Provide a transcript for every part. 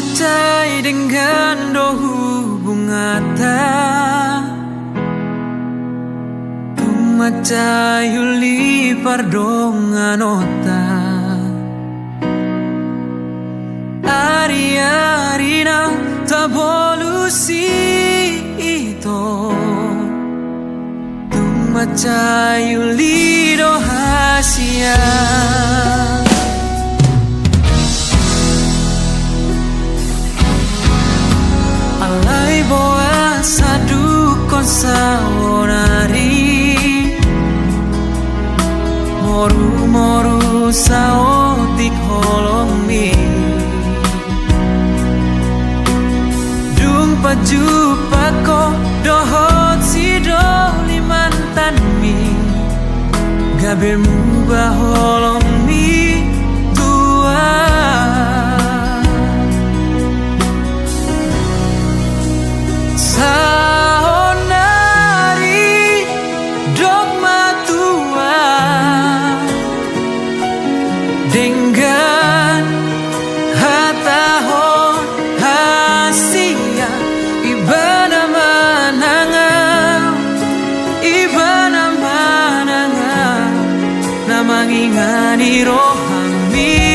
macai dengan dohu bungata tu macai uli pardonganota ari-ari na tabolusi ito tu macai uli dohasia alai boa sadu konsaonari moru-moru saotik holongmi dung pajupa ko dohot sido limantanmi gabirmu baholongmi tua saonari dogma tua dengan hatahon hasia ibana mananga namangingani rohami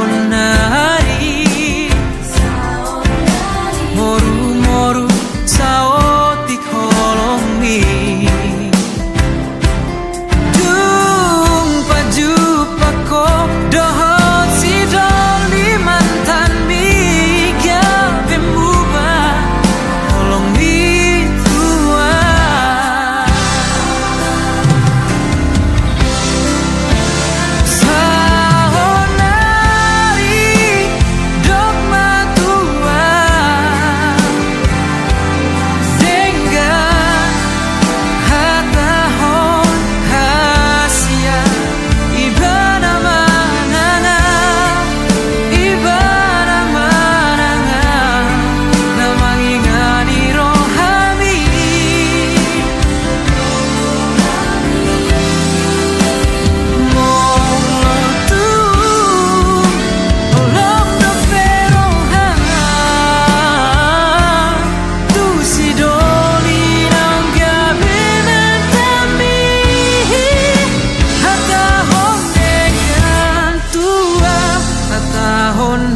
saonari moru-moru saotik holongmi dung pajupa ko dohot sidol limantan mi gabemu ba holongmi tua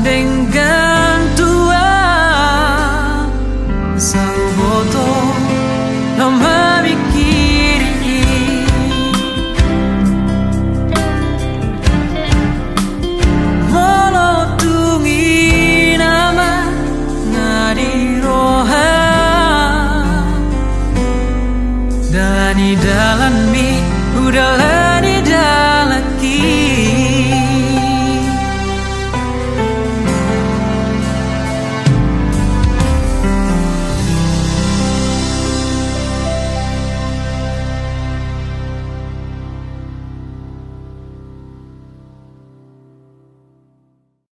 dengan tua.